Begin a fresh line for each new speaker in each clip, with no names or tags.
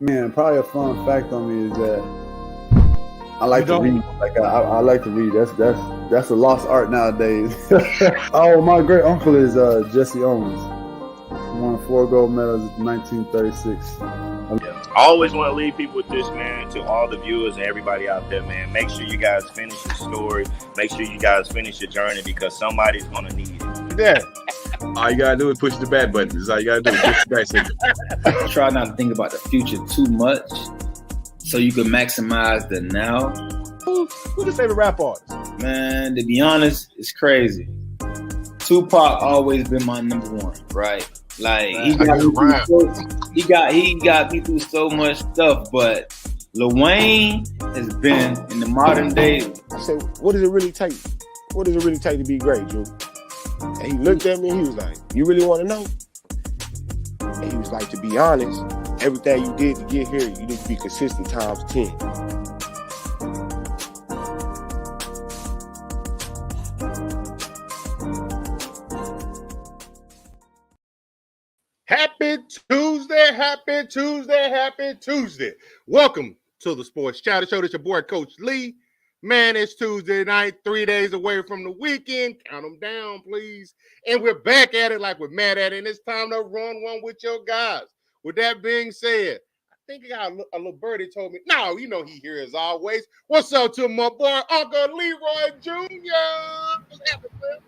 Man, probably a fun fact on me is that I like to read. I like to read. That's a lost art nowadays. Oh, my great uncle is Jesse Owens. He won 4 gold medals in 1936.
I always want to leave people with this, man, to all the viewers and everybody out there, man. Make sure you guys finish your story. Make sure you guys finish your journey because somebody's going to need it.
Yeah. All you got to do is push the back button. That's all you got to do. Push the back signal.
Try not to think about the future too much so you can maximize the now.
Who's your favorite rap artist?
Man, to be honest, it's crazy. Tupac always been my number one, right? Like he got me through so much stuff, but Lil Wayne has been in the modern day.
I said, what does it really take? What does it really take to be great, Drew? And he looked at me and he was like, you really want to know? And he was like, to be honest, everything you did to get here, you need to be consistent times 10.
Happy Tuesday, happy Tuesday, happy Tuesday. Welcome to the Sports Chatter Show. This your boy, Coach Lee. Man, it's Tuesday night, 3 days away from the weekend. Count them down, please. And we're back at it like we're mad at it, and it's time to run one with your guys. With that being said, I think I got a little birdie told me, no, you know he here as always. What's up to my boy, Uncle Leroy Jr.? What's happening, man?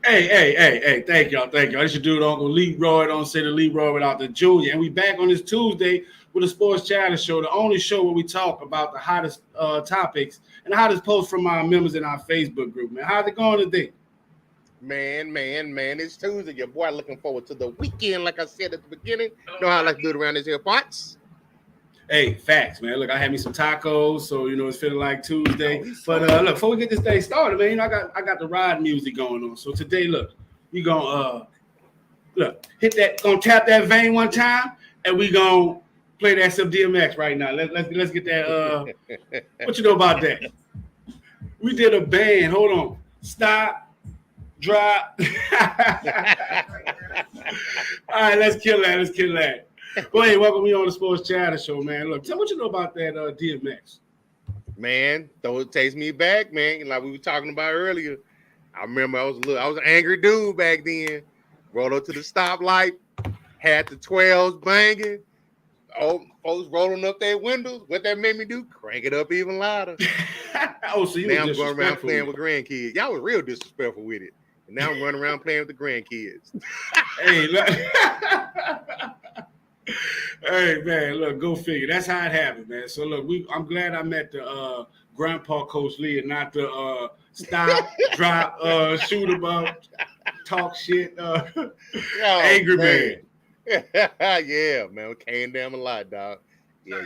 Hey, thank y'all. This your dude, Uncle Leroy. Don't say the Leroy without the Junior. And we back on this Tuesday with the Sports Chatter Show, the only show where we talk about the hottest topics and the hottest posts from our members in our Facebook group, man. How's it going today?
Man, it's Tuesday. Your boy looking forward to the weekend, like I said at the beginning. Know how I like to do it around this here parts.
Hey, facts, man. Look, I had me some tacos, so it's feeling like Tuesday. But look, before we get this day started, man, I got the ride music going on. So today, look, we gonna hit that, gonna tap that vein one time, and we gonna play that some DMX right now. Let's get that. What you know about that? We did a band. Hold on, stop, drop. All right, let's kill that. Go ahead, welcome me on the Sports Chatter Show, man. Look, tell me what you know about that DMX.
Man, it takes me back, man. Like we were talking about earlier. I remember I was an angry dude back then. Rolled up to the stoplight, had the 12s banging. Oh, folks rolling up their windows. What that made me do? Crank it up even louder.
So you
now I'm going around playing with grandkids. Y'all was real disrespectful with it. And now I'm running around playing with the grandkids.
Hey, look. Hey man, look, go figure. That's how it happened, man. So look, I'm glad I met the Grandpa Coach Lee and not the stop, drop, shoot him up, talk shit, angry man.
Yeah, man, we came down a lot, dog. Yeah,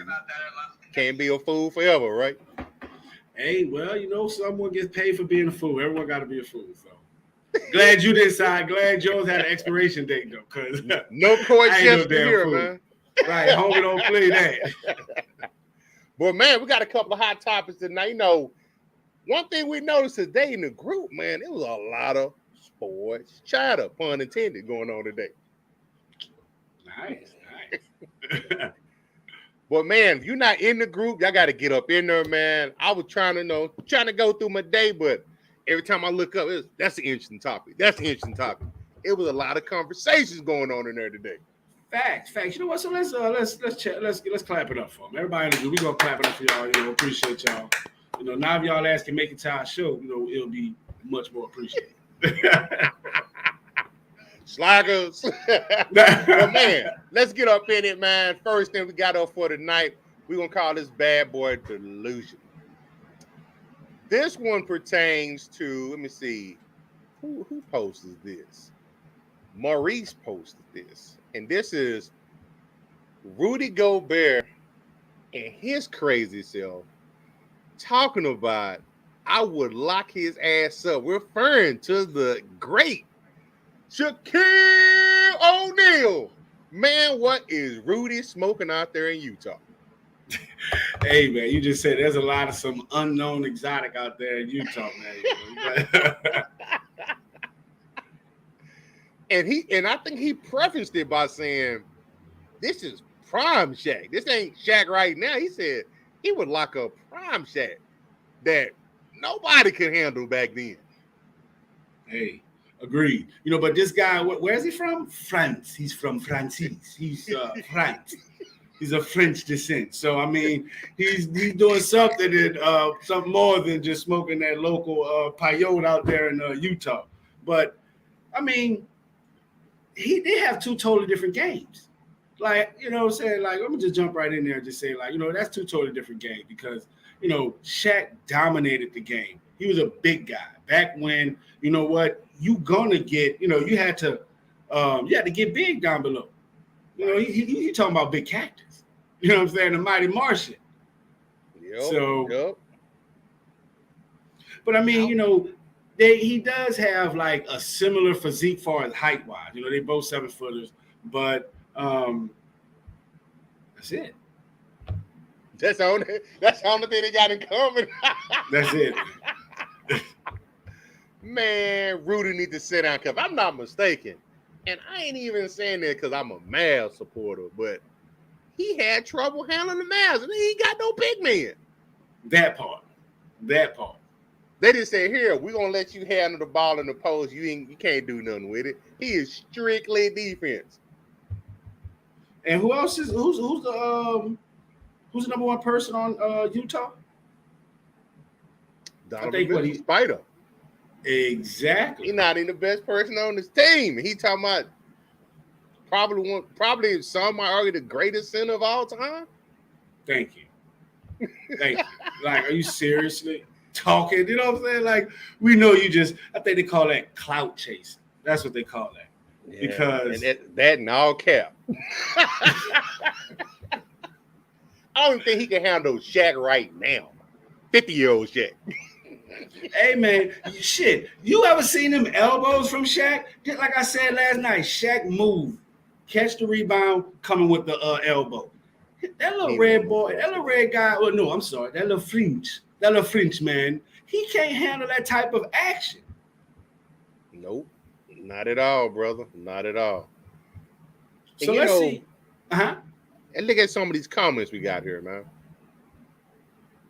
can't be a fool forever, right?
Hey, well, someone gets paid for being a fool. Everyone got to be a fool, so. Glad you decide. Glad yours had an expiration date though, cause
no court gesture here, man.
Right, homie, don't play that.
But man, we got a couple of hot topics tonight. One thing we noticed today in the group, man, it was a lot of sports chatter, pun intended, going on today.
Nice.
But man, if you're not in the group, y'all got to get up in there, man. I was trying to go through my day, but every time I look up, that's an interesting topic. It was a lot of conversations going on in there today.
Facts. You know what? So let's clap it up for them. Everybody in the group, we gonna clap it up for y'all. Appreciate y'all. Now if y'all ass can make it to our show, it'll be much more appreciated.
Slackers. But man, let's get up in it, man. First thing we got up for tonight, we're gonna call this bad boy delusion. This one pertains to, let me see, who posted this? Maurice posted this. And this is Rudy Gobert and his crazy self talking about, I would lock his ass up, referring to the great Shaquille O'Neal. Man, what is Rudy smoking out there in Utah?
Hey man, you just said there's a lot of some unknown exotic out there in Utah, man.
And I think he prefaced it by saying, this is prime Shaq. This ain't Shaq right now. He said he would lock up prime Shaq that nobody could handle back then.
Hey, agreed. You know, but this guy, where is he from? France. He's from Francis. He's France. He's of French descent. So I mean, he's doing something that something more than just smoking that local peyote out there in Utah. But I mean, they have two totally different games. Like, you know what I'm saying? Like, let me just jump right in there and just say, like, you know, that's two totally different games because, you know, Shaq dominated the game. He was a big guy back when, you know what, you gonna get, you know, you had to get big down below. You know, he talking about big cactus. You know what I'm saying? The mighty Martian. Yep. But I mean, you know, he does have like a similar physique far as height wise. You know, they both 7-footers, but that's it.
That's the only thing they got in common.
That's it.
Man, Rudy need to sit down because I'm not mistaken. And I ain't even saying that because I'm a Mavs supporter, but he had trouble handling the Mavs, and he got no big man.
That part.
They just say, here, we're gonna let you handle the ball in the post. You can't do nothing with it. He is strictly defense.
And who's the number one person on Utah?
Donovan Spider.
Exactly.
He's not even the best person on this team. He talking about probably some might argue the greatest center of all time.
Thank you. Like, are you seriously talking? You know what I'm saying? Like, we know you just. I think they call that clout chasing. That's what they call that. Yeah, because
that in all cap. I don't even think he can handle Shaq right now. 50-year-old Shaq.
Hey man, shit. You ever seen them elbows from Shaq? Just like I said last night, Shaq moved, catch the rebound, coming with the elbow. That little red boy, that little red guy. Well, no, I'm sorry, that little French man. He can't handle that type of action.
Nope, not at all, brother. Not at all.
So let's see.
And look at some of these comments we got here, man.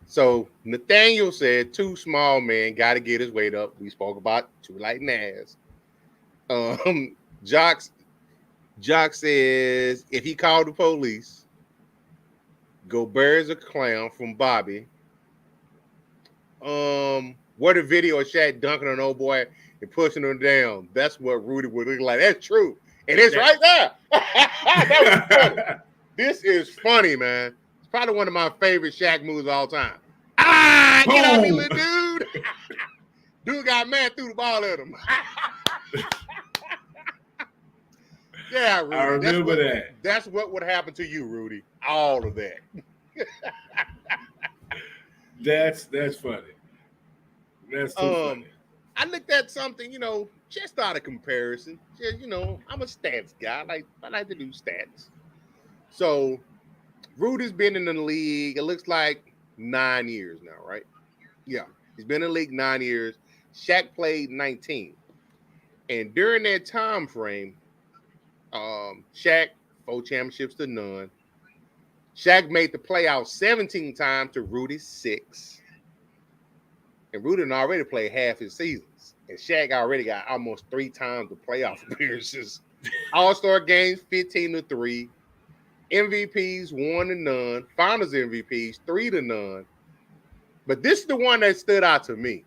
So Nathaniel said, too small man, got to get his weight up. We spoke about too like Nas. Jock says, if he called the police, Gobert's a clown from Bobby. What a video of Shaq dunking on old boy and pushing him down. That's what Rudy would look like. That's true. And it's right there. That was funny. This is funny, man. It's probably one of my favorite Shaq moves of all time. Get off me, little dude. Dude got mad, threw the ball at him. Yeah, Rudy.
I remember that.
That's what would happen to you, Rudy. All of that.
That's funny. That's too funny.
I looked at something, you know, just out of comparison. Just, you know, I'm a stats guy. I like to do stats. So Rudy's been in the league, it looks like 9 years now, right? Yeah. He's been in the league 9 years. Shaq played 19. And during that time frame, Shaq, 4 championships to none. Shaq made the playoffs 17 times to Rudy's 6. And Rudy had already played half his seasons. And Shaq already got almost 3 times the playoff appearances. All-Star games, 15-3. MVPs, 1-0. Finals MVPs, 3-0. But this is the one that stood out to me.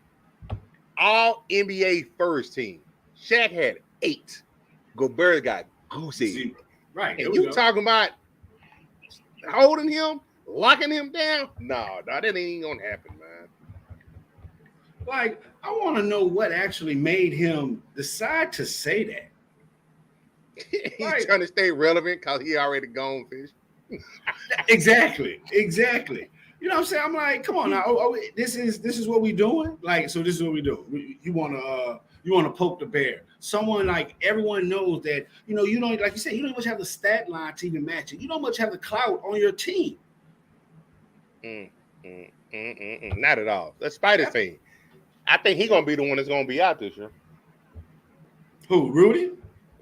All NBA first team. Shaq had 8. Gobert got goosey.
Right.
And you talking about holding him, locking him down? No, that ain't gonna happen, man.
Like, I want to know what actually made him decide to say that.
He's trying to stay relevant because he already gone fish.
Exactly. You know what I'm saying? I'm like, come on now. This is what we doing. Like, so this is what we do. You want to poke the bear. Someone like everyone knows that, you know, you don't, like you said, you don't much have the stat line to even match it. You don't much have the clout on your team.
Not at all. That's Spider thing. I think he's gonna be the one that's gonna be out this year.
Who, Rudy?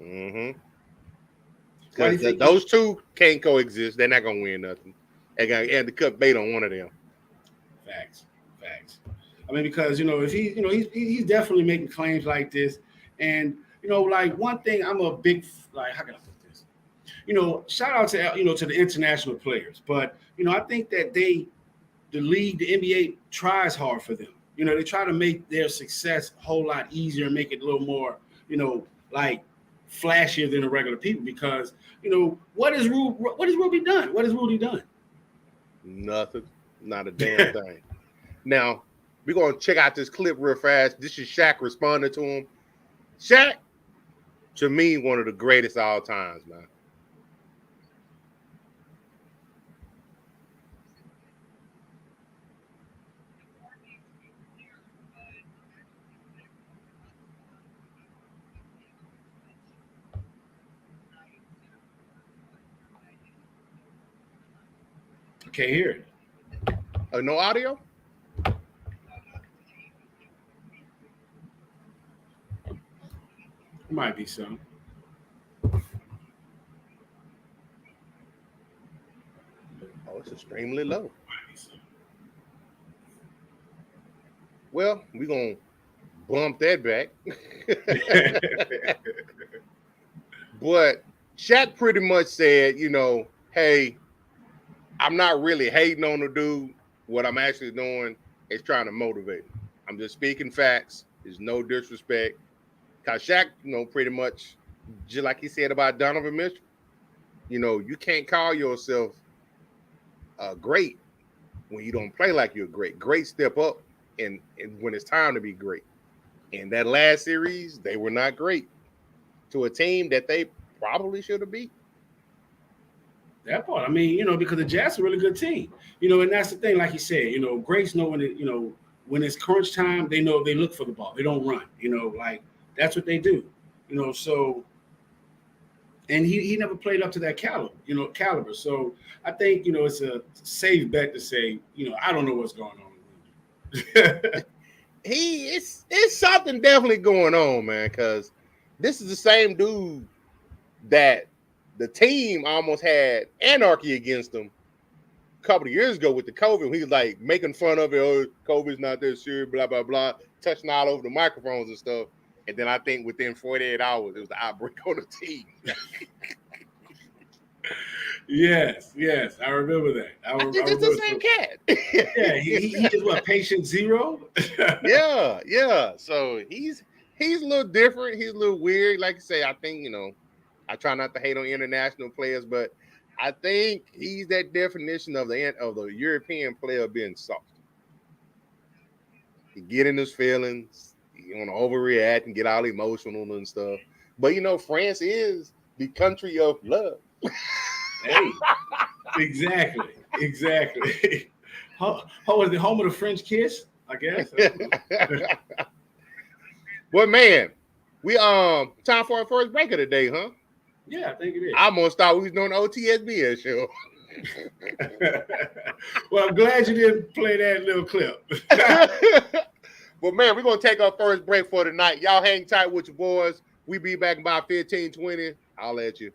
Mm-hmm.
Why do you
Because
think
those two can't coexist. They're not gonna win nothing. They got to cut bait on one of them.
Facts. I mean, because if he's definitely making claims like this, and like one thing, I'm a big how can I put this? Shout out to to the international players, but I think that the league, the NBA tries hard for them. They try to make their success a whole lot easier and make it a little more, like flashier than the regular people. Because what has Rudy done? What has Rudy done?
Nothing. Not a damn thing. Now, we're going to check out this clip real fast. This is Shaq responding to him. Shaq, to me, one of the greatest all times, man.
I can't hear it.
No audio?
Might be some.
Oh, it's extremely low. Well, we're going to bump that back. But Shaq pretty much said, hey, I'm not really hating on the dude. What I'm actually doing is trying to motivate him. I'm just speaking facts. There's no disrespect. Because Shaq, pretty much, just like he said about Donovan Mitchell, you can't call yourself great when you don't play like you're great. Great step up and when it's time to be great. In that last series, they were not great to a team that they probably should have beat.
That part, I mean, because the Jazz are a really good team, and that's the thing. Like you said, greats know when it's crunch time, they know they look for the ball. They don't run, like that's what they do, So, and he never played up to that caliber. So I think it's a safe bet to say, I don't know what's going on.
It's something definitely going on, man. Because this is the same dude that the team almost had anarchy against him a couple of years ago with the COVID. He was like making fun of it. Oh, COVID's not that serious, blah, blah, blah, touching all over the microphones and stuff. And then I think within 48 hours, it was the outbreak on the team.
Yes, I remember that. I
think it's the same cat.
Yeah, he is what, patient zero?
Yeah. So he's a little different. He's a little weird. Like I say, I think, I try not to hate on international players, but I think he's that definition of the European player being soft. He get in his feelings, he want to overreact and get all emotional and stuff. But France is the country of love.
Hey, exactly. How was the home of the French kiss? I guess.
Well, man, we time for our first break of the day, huh?
Yeah, I think it is.
I almost thought we was doing the OTSBS show.
Well, I'm glad you didn't play that little clip.
Well, man, we're going to take our first break for tonight. Y'all hang tight with your boys. We be back in about 15, 20. I'll let you.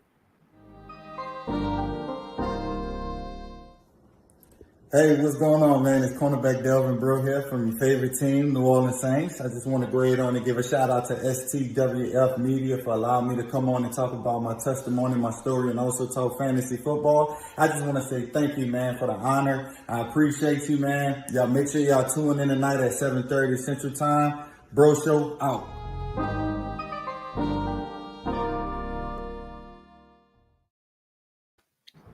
Hey, what's going on, man? It's cornerback Delvin Breaux here from your favorite team, New Orleans Saints. I just want to go ahead on and give a shout out to STWF Media for allowing me to come on and talk about my testimony, my story, and also talk fantasy football. I just want to say thank you, man, for the honor. I appreciate you, man. Y'all make sure y'all tune in tonight at 7:30 Central Time. Bro Show out.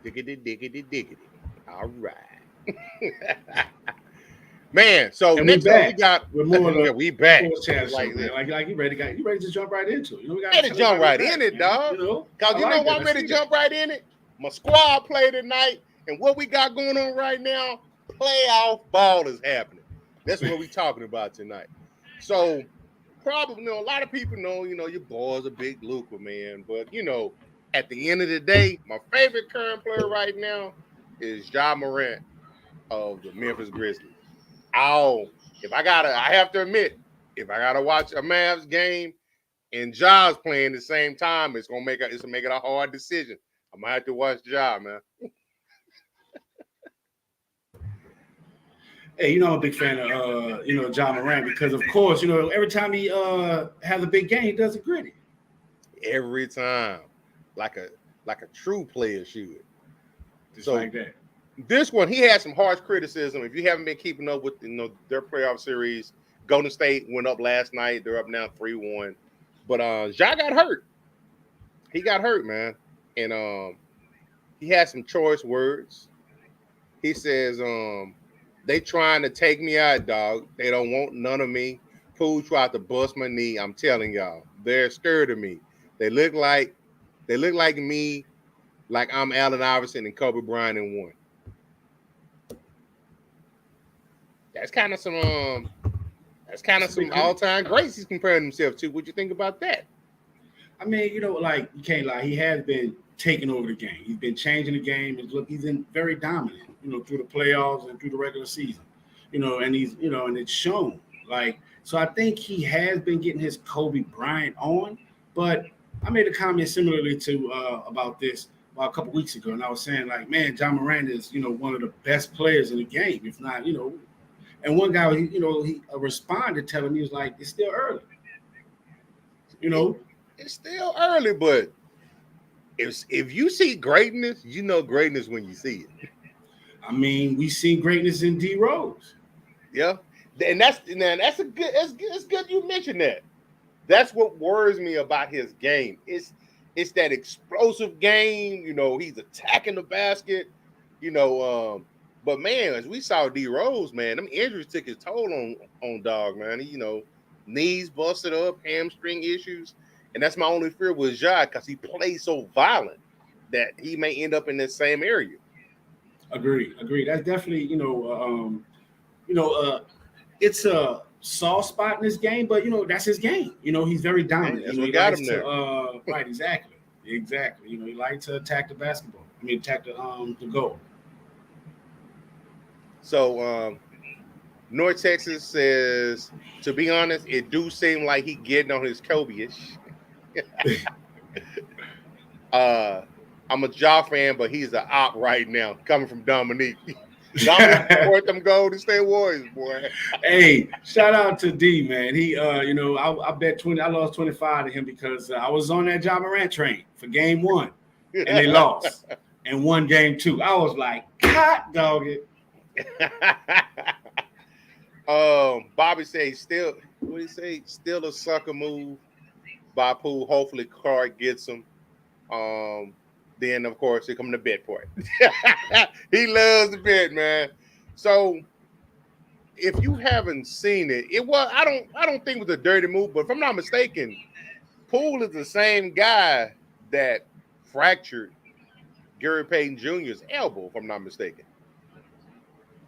Diggity. All right. Man, so
And
next up we got
with more
we back.
Like you ready to jump right into it.
We got to jump right in it, dog. Because you know why I'm ready to jump right in it? My squad play tonight, and what we got going on right now, playoff ball is happening. That's what we talking about tonight. So probably, a lot of people know, your boy's a big Luka, man. But, at the end of the day, my favorite current player right now is Ja Morant of the Memphis Grizzlies. I have to admit, if I gotta watch a Mavs game and Ja's playing the same time, it's gonna make it a hard decision. I might have to watch Ja, man.
Hey, I'm a big fan of Ja Morant because, of course, every time he has a big game, he does it gritty.
Every time, like a true player should.
Just
So,
like that.
This one, he had some harsh criticism. If you haven't been keeping up with their playoff series, Golden State went up last night. They're up now 3-1. But Ja got hurt. He got hurt, man. And he had some choice words. He says, they trying to take me out, dog. They don't want none of me. Poole tried to bust my knee. I'm telling y'all. They're scared of me. They look like me, like I'm Allen Iverson and Kobe Bryant in one. That's kind of some all-time greats he's comparing himself to. What you think about that?
I mean, like, you can't lie. He has been taking over the game. He's been changing the game. And look, he's been very dominant, through the playoffs and through the regular season, and he's, and it's shown. Like, so I think he has been getting his Kobe Bryant on. But I made a comment similarly to about this a couple weeks ago, and I was saying, like, man, Ja Morant is, one of the best players in the game, if not, And one guy, he responded, telling me, he was like, it's still early.
It's still early, but if you see greatness, you know greatness when you see it.
I mean, we seen greatness in D Rose.
Yeah, and that's good. It's good you mentioned that. That's what worries me about his game. It's that explosive game. He's attacking the basket. But man, as we saw D Rose, man, them injuries took his toll on dog, man. Knees busted up, hamstring issues, and that's my only fear with Ja, because he plays so violent that he may end up in that same area.
Agree. That's definitely it's a soft spot in this game, but that's his game. He's very dominant.
That's what got him there.
Right, exactly. He likes to attack the basketball. Attack the goal.
So North Texas says, to be honest, it do seem like he getting on his Kobe-ish. I'm a Ja fan, but he's an op right now, coming from Dominique. Dominique support them Golden State Warriors, boy.
Hey, shout out to D, man. He, I bet 20. I lost 25 to him because I was on that Ja Morant train for game 1, and they lost, and won game 2. I was like, hot dog it.
Bobby says still a sucker move by Poole. Hopefully Clark gets him. Then of course here come the bet part. He loves the bet, man. So if you haven't seen it, I don't think it was a dirty move, but if I'm not mistaken, Poole is the same guy that fractured Gary Payton Jr.'s elbow, if I'm not mistaken.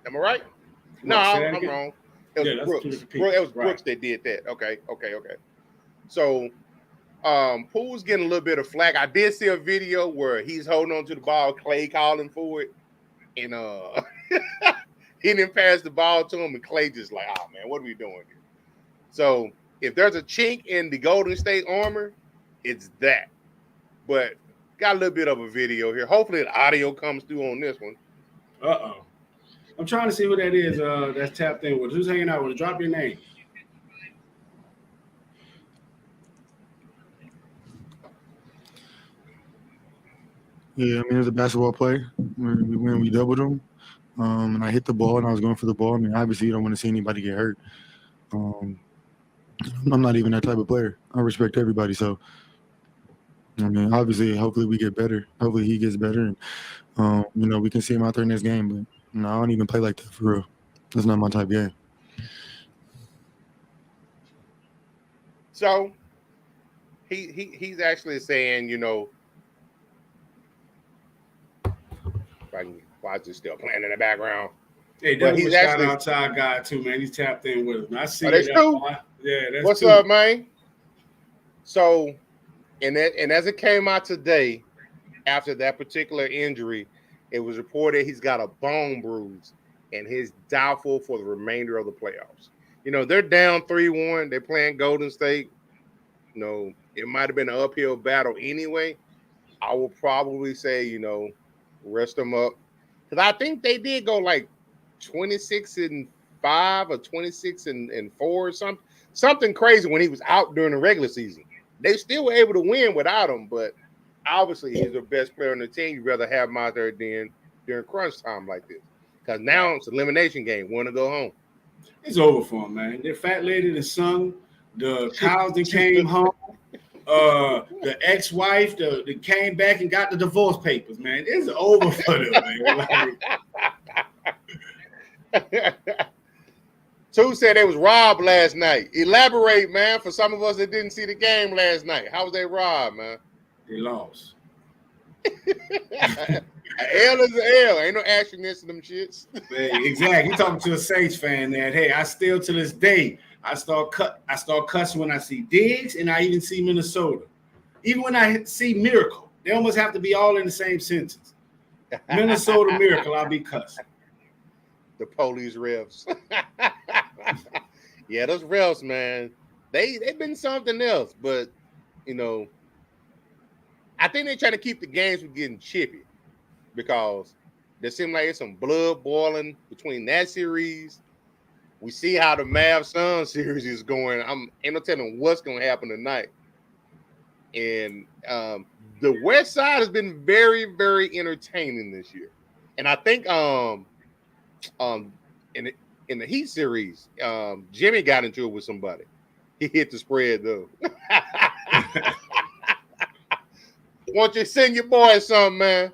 Am I right? No, I'm wrong. It was Brooks that did that. Okay. So Poole's getting a little bit of flack. I did see a video where he's holding on to the ball, Clay calling for it, and he didn't pass the ball to him, and Clay just like, oh man, what are we doing here? So if there's a chink in the Golden State armor, it's that. But got a little bit of a video here. Hopefully the audio comes through on this one.
I'm trying to see who that is that's tapped in with. Who's hanging out with us? Drop your name.
Yeah, I mean, as a basketball player, when we doubled him, and I hit the ball and I was going for the ball. I mean, obviously you don't want to see anybody get hurt. I'm not even that type of player. I respect everybody. So, I mean, obviously, hopefully we get better. Hopefully he gets better. And, we can see him out there in this game. But, no, I don't even play like that for real. That's not my type of game.
So he's actually saying, why is it still playing in the background?
Hey, that was a shout out to our guy too, man. He's tapped in with us. I see
that's two.
Yeah, that's
what's
two.
Up, man? So, and as it came out today, after that particular injury, it was reported he's got a bone bruise and he's doubtful for the remainder of the playoffs. They're down 3-1. They're playing Golden State. It might have been an uphill battle anyway. I will probably say, rest them up. Because I think they did go like 26-5 or 26-4 or something crazy when he was out during the regular season. They still were able to win without him, but obviously he's the best player on the team. You'd rather have him out there during crunch time like this. Because now it's an elimination game. Want to go home.
It's over for him, man. The fat lady that sung, the cows that came home, the ex-wife that came back and got the divorce papers, man. It's over for them, man.
Two said they was robbed last night. Elaborate, man, for some of us that didn't see the game last night. How was they robbed, man?
They lost.
An L is an L. Ain't no asterisk in them shits.
Exactly. You talking to a Saints fan that, hey, I still to this day, I start cussing when I see Diggs and I even see Minnesota. Even when I see Miracle, they almost have to be all in the same sentence. Minnesota Miracle, I'll be cussing.
The police refs. Yeah, those refs, man, they've been something else, but I think they're trying to keep the games from getting chippy because there seems like there's some blood boiling between that series. We see how the Mavs Suns series is going. Ain't no telling what's going to happen tonight. And the West Side has been very, very entertaining this year. And I think in the Heat series, Jimmy got into it with somebody. He hit the spread though. Want you to send your boy something, man.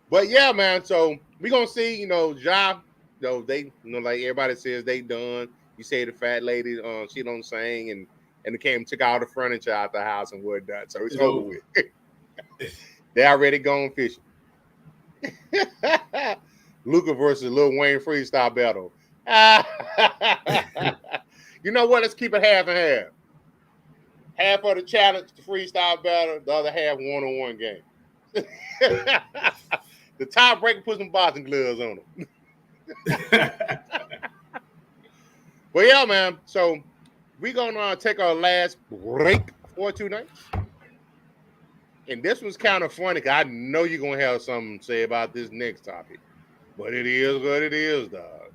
But yeah, man. So we're gonna see, Ja, they, like everybody says, they done. You say the fat lady, she don't sing, and they came and took all the furniture out the house and whatnot. So it's over with. They already gone fishing. Luka versus Lil Wayne freestyle battle. You know what? Let's keep it half and half. Half of the challenge, the freestyle battle, the other half one-on-one game. The tiebreaker put some boxing gloves on them. Well, yeah, man. So we're gonna take our last break for tonight. And this was kind of funny because I know you're gonna have something to say about this next topic. But it is what it is, dog.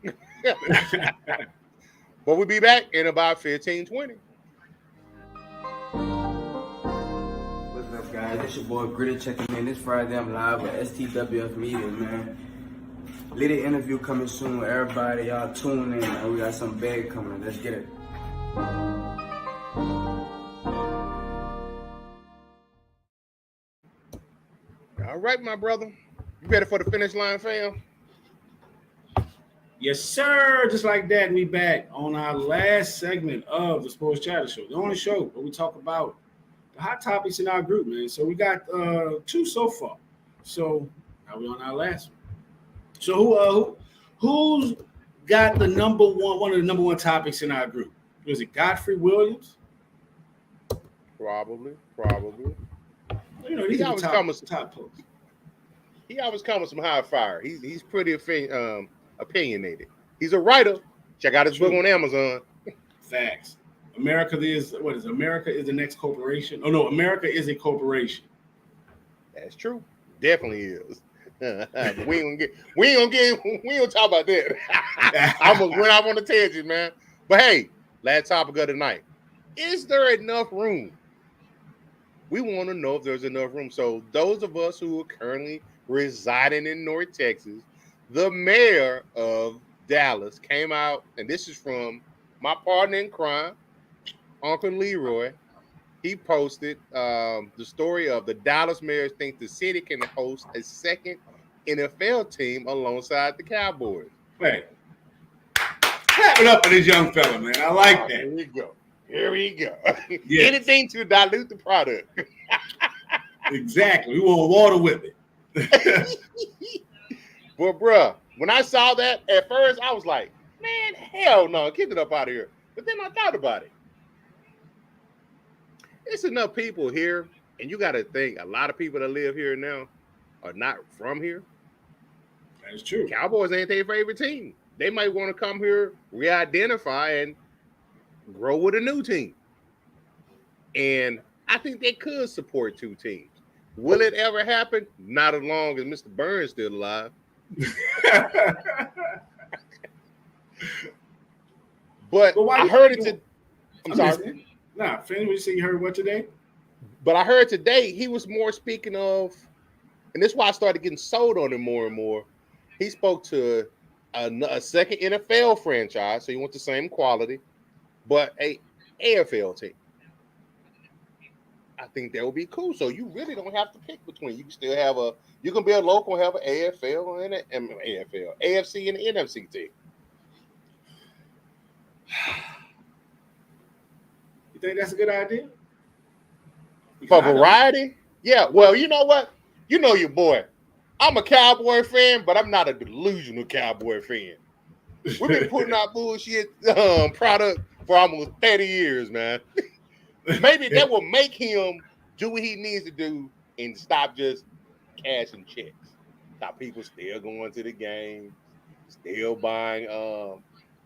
But we'll be back in about 15-20.
What's up, guys? It's your boy Gritty checking in. This Friday I'm live with STWF Media, man. Little interview coming soon. Everybody, y'all tune in, man. We got some big coming. Let's get it.
All right, my brother. You ready for the finish line, fam?
Yes, sir. Just like that, we back on our last segment of the Sports Chatter Show. The only show where we talk about the hot topics in our group, man. So we got 2 so far. So now we're on our last one. So who's got the one of the number one topics in our group? Was it Godfrey Williams?
Probably.
He always come with top posts.
He always comes with some high fire. He's pretty opinionated. He's a writer. Check out his book on Amazon.
Facts. America is the next corporation. Oh no, America is a corporation.
That's true. Definitely is. we ain't gonna talk about that. I almost went off on a tangent, man. But hey, last topic of the night. Is there enough room? We want to know if there's enough room. So those of us who are currently residing in North Texas, the mayor of Dallas came out, and this is from my partner in crime, Uncle Leroy. He posted the story of the Dallas mayors think the city can host a second NFL team alongside the Cowboys.
Hey, clap it up for this young fella, man. I like that.
Here we go.
Yes.
Anything to dilute the product.
Exactly. We want water with it.
Well, bruh, when I saw that, at first I was like, man, hell no, get it up out of here. But then I thought about it. It's enough people here, and you got to think a lot of people that live here now are not from here.
That's true.
Cowboys ain't their favorite team. They might want to come here, re-identify, and grow with a new team. And I think they could support two teams. Will it ever happen? Not as long as Mr. Burns still alive. But I heard it. I'm sorry.
Nah, Finn, you say you heard what today?
But I heard today he was more speaking of, and this is why I started getting sold on him more and more. He spoke to a second NFL franchise, so he wants the same quality, but a AFL team. I think that would be cool. So you really don't have to pick between. You can still have you can be a local, have an AFL and an AFL, AFC and an NFC team.
You think that's a good idea?
For variety? Yeah. Well, you know what? You know your boy. I'm a Cowboy fan, but I'm not a delusional Cowboy fan. We've been putting out bullshit product for almost 30 years, man. Maybe that will make him do what he needs to do and stop just cashing checks. Stop people still going to the game, still buying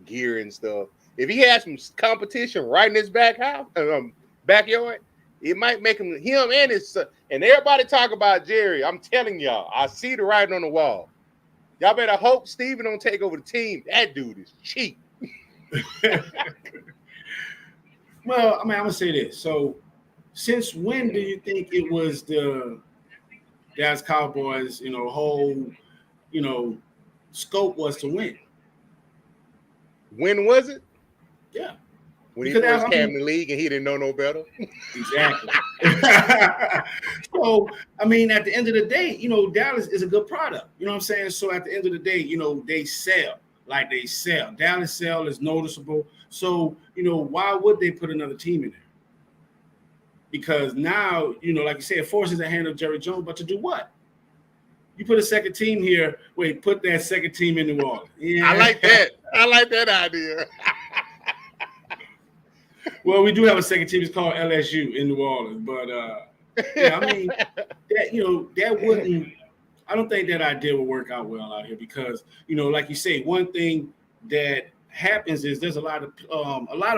gear and stuff. If he has some competition right in his backyard, it might make him and his son. And everybody talk about Jerry. I'm telling y'all, I see the writing on the wall. Y'all better hope Steven don't take over the team. That dude is cheap.
Well, I mean, I'm gonna say this. So, since when do you think it was the Dallas Cowboys, whole, scope was to win?
When was it?
Yeah.
When he first came in the league and he didn't know no better.
Exactly. So, I mean, at the end of the day, Dallas is a good product. You know what I'm saying? So at the end of the day, they sell. Like they sell. Dallas sell is noticeable. So, why would they put another team in there? Because now, like you said, it forces the hand of Jerry Jones, but to do what? You put a second team here. Wait, put that second team in New Orleans. Yeah.
I like that. I like that idea.
Well, we do have a second team. It's called LSU in New Orleans, but yeah, I mean, that wouldn't. I don't think that idea would work out well out here because like you say, one thing that happens is there's a lot of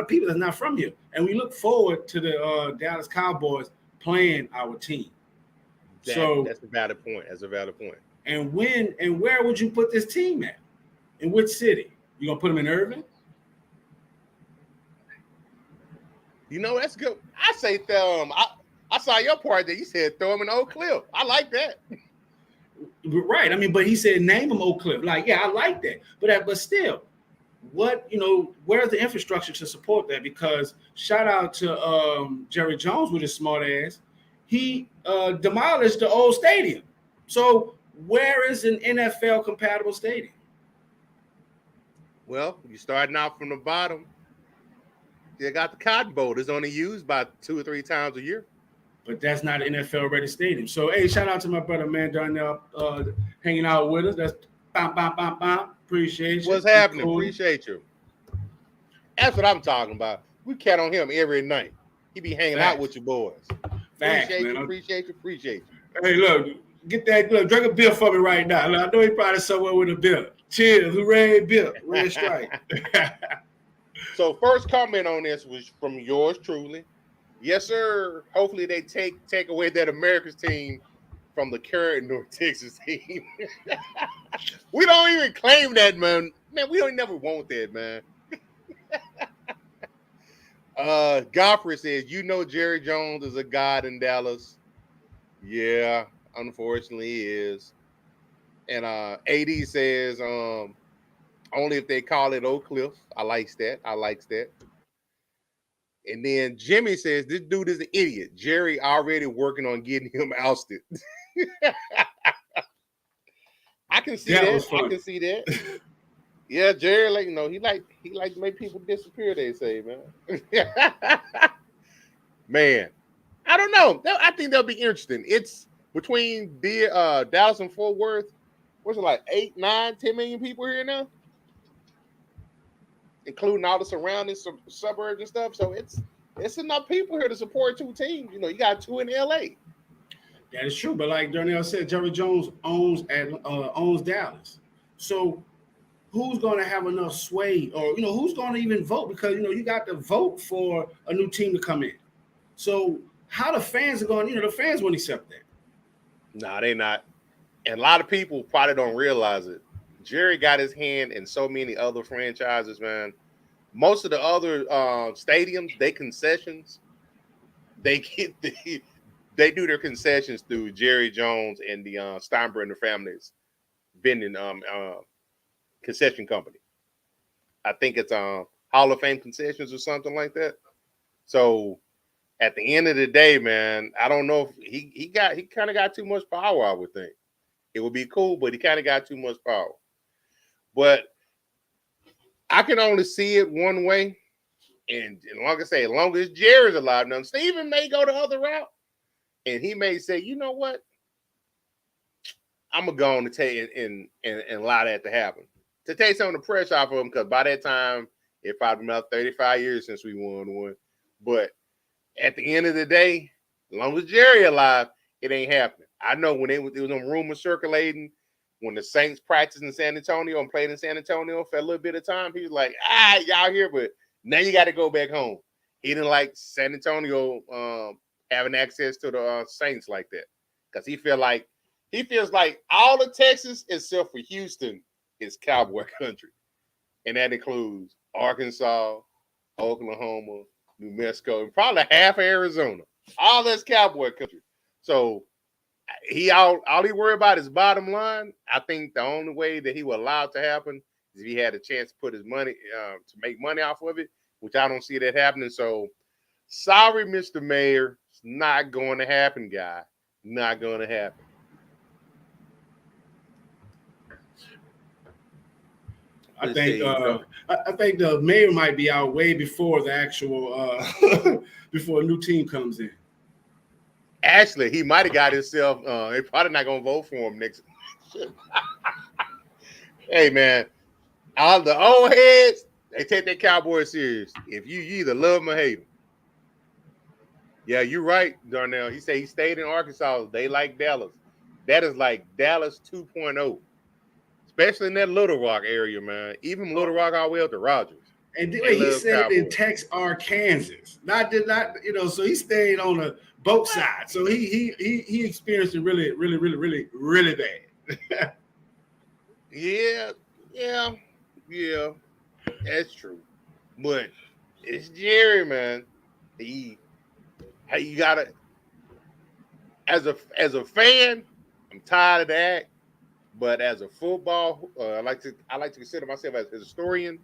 people that's not from here, and we look forward to the Dallas Cowboys playing our team.
That's a valid point. That's a valid point.
And when and where would you put this team at? In which city? You gonna put them in Irving?
That's good. I say, I saw your part there. You said throw him in Oak Cliff. I like that.
Right. I mean, but he said name him Oak Cliff. Like, yeah, I like that. But still, what where's the infrastructure to support that? Because shout out to Jerry Jones with his smart ass. He demolished the old stadium. So where is an NFL compatible stadium?
Well, you're starting out from the bottom. You got the Cotton Bowl. It's only used about 2 or 3 times a year.
But that's not an NFL ready stadium. So, hey, shout out to my brother, man, down there hanging out with us. That's bam, bam, bam, bam. Appreciate you.
What's happening? Cool. Appreciate you. That's what I'm talking about. We count on him every night. He be hanging out with your boys. Appreciate you.
Hey, look, get that. Look, drink a beer for me right now. Look, I know he probably somewhere with a beer. Cheers, hooray, beer, red strike.
So first comment on this was from yours truly. Yes, sir. Hopefully they take away that America's team from the current North Texas team. We don't even claim that, man. Man, we don't never want that, man. Godfrey says, Jerry Jones is a god in Dallas. Yeah, unfortunately he is. And AD says, only if they call it Oak Cliff. I likes that. And then Jimmy says, this dude is an idiot. Jerry already working on getting him ousted. I can see that. Yeah, Jerry, he like to make people disappear, they say, man. Man, I don't know. I think that'll be interesting. It's between Dallas and Fort Worth. What's it like 8, 9, 10 million people here now? Including all the surrounding suburbs and stuff. So it's enough people here to support 2 teams. You got 2 in LA.
That is true. But like Darnell said, Jerry Jones owns Dallas. So who's going to have enough sway or, who's going to even vote? Because, you got to vote for a new team to come in. So how the fans are going, the fans won't accept that.
Nah, they not. And a lot of people probably don't realize it. Jerry got his hand in so many other franchises, man. Most of the other stadiums, they concessions, they do their concessions through Jerry Jones and the Steinbrenner families vending concession company. I think it's Hall of Fame concessions or something like that. So at the end of the day, man, I don't know if he kind of got too much power, I would think. It would be cool, but he kind of got too much power. But I can only see it one way. And like I say, as long as Jerry's alive now, Steven may go the other route. And he may say, you know what? I'm going to go on to tell you and allow that to happen. To take some of the pressure off of him, because by that time, it probably been about 35 years since we won one. But at the end of the day, as long as Jerry alive, it ain't happening. I know when there was some rumors circulating, when the Saints practiced in San Antonio and played in San Antonio for a little bit of time, he was like, y'all here, but now you got to go back home. He didn't like San Antonio having access to the Saints like that, because he feels like all of Texas except for Houston is Cowboy country, and that includes Arkansas, Oklahoma, New Mexico, and probably half of Arizona. All that's Cowboy country. So all he worry about is bottom line. I think the only way that he will allow it to happen is if he had a chance to put his money to make money off of it, which I don't see that happening. So sorry, Mr. Mayor, it's not going to happen, guy. Not going to happen.
I think the mayor might be out way before the actual before a new team comes in.
Actually, he might have got himself. They're probably not gonna vote for him next. Hey man, all the old heads, they take their Cowboys serious. If you either love them or hate them. Yeah, you're right, Darnell. He said he stayed in Arkansas. They like Dallas. That is like Dallas 2.0. Especially in that Little Rock area, man. Even Little Rock all the way up to Rogers.
And he said it in Texarkana, not so he stayed on both sides. So he experienced it really, really, really, really, really bad.
Yeah, that's true. But it's Jerry, man. You gotta, as a fan, I'm tired of that. But as a football, I like to consider myself as a historian.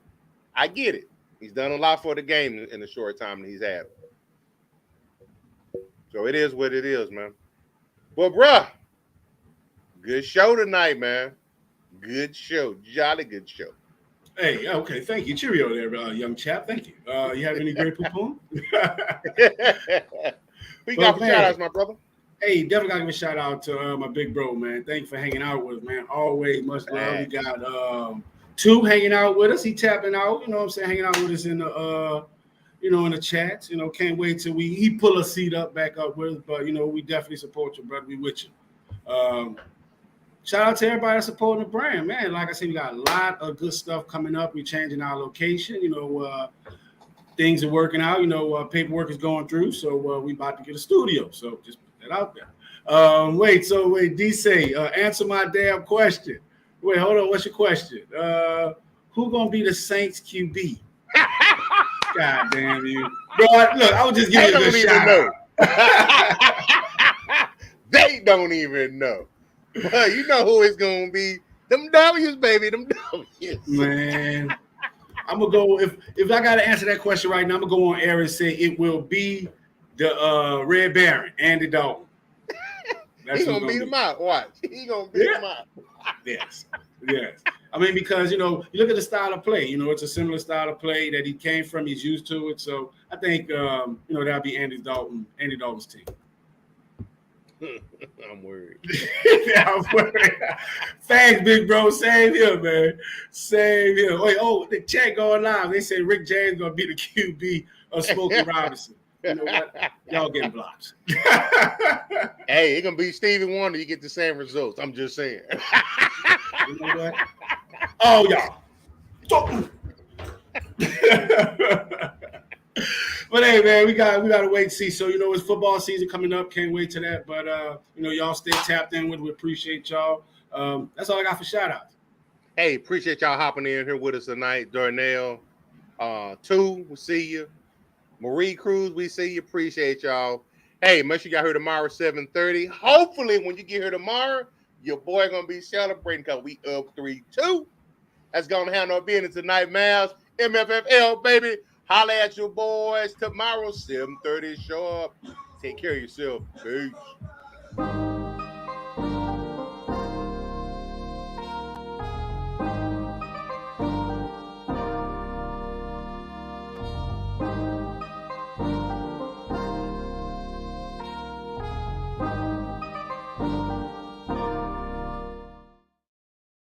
I get it. He's done a lot for the game in the short time that he's had. So it is what it is, man. But bruh, good show tonight, man. Good show, jolly good show.
Hey, okay, thank you. Cheerio there, young chap. Thank you. You have any great poo-poo?
We got some shout outs, my brother.
Hey, definitely gotta give a shout out to my big bro, man. Thanks for hanging out with us, man. Always much love. We got Two hanging out with us. He tapping out, you know what I'm saying, hanging out with us in the in the chats. Can't wait till he pull a seat back up with us. But we definitely support you, brother. We with you. Shout out to everybody that's supporting the brand, man. Like I said, we got a lot of good stuff coming up. We're changing our location. Things are working out. Paperwork is going through. So we about to get a studio. So just put that out there. Wait, D-Say, answer my damn question. Wait, hold on. What's your question? Who gonna be the Saints QB? God damn you, bro! Look, I was just giving you a shout out.
They don't even know. Well, you know who it's gonna be. Them W's, baby. Them W's.
Man, I'm gonna go. If I gotta answer that question right now, I'm gonna go on air and say it will be the Red Baron, Andy Dalton.
He's gonna beat him out. Watch. He's gonna beat him out.
Yes. I mean, because you look at the style of play. It's a similar style of play that he came from. He's used to it. So I think that'll be Andy Dalton's team.
I'm worried.
I'm worried. Thanks, big bro. Same here, man. Same here. Wait, the chat going live. They say Rick James gonna be the QB of Smokey Robinson. You know what? Y'all getting blocked.
Hey, it gonna be Stevie Wonder. You get the same results. I'm just saying.
You know what? Oh, y'all. But hey, man, we got to wait and see. So it's football season coming up. Can't wait to that. But y'all stay tapped in with. We appreciate y'all. That's all I got for shout outs.
Hey, appreciate y'all hopping in here with us tonight. Darnell, we see you. Marie Cruz, we see you. Appreciate y'all. Hey, make sure you got here tomorrow 7:30. Hopefully, when you get here tomorrow, your boy gonna be celebrating because we up 3-2. That's gonna handle our business tonight, Mavs. MFFL, baby. Holla at your boys tomorrow, 7:30 sharp. Take care of yourself. Peace.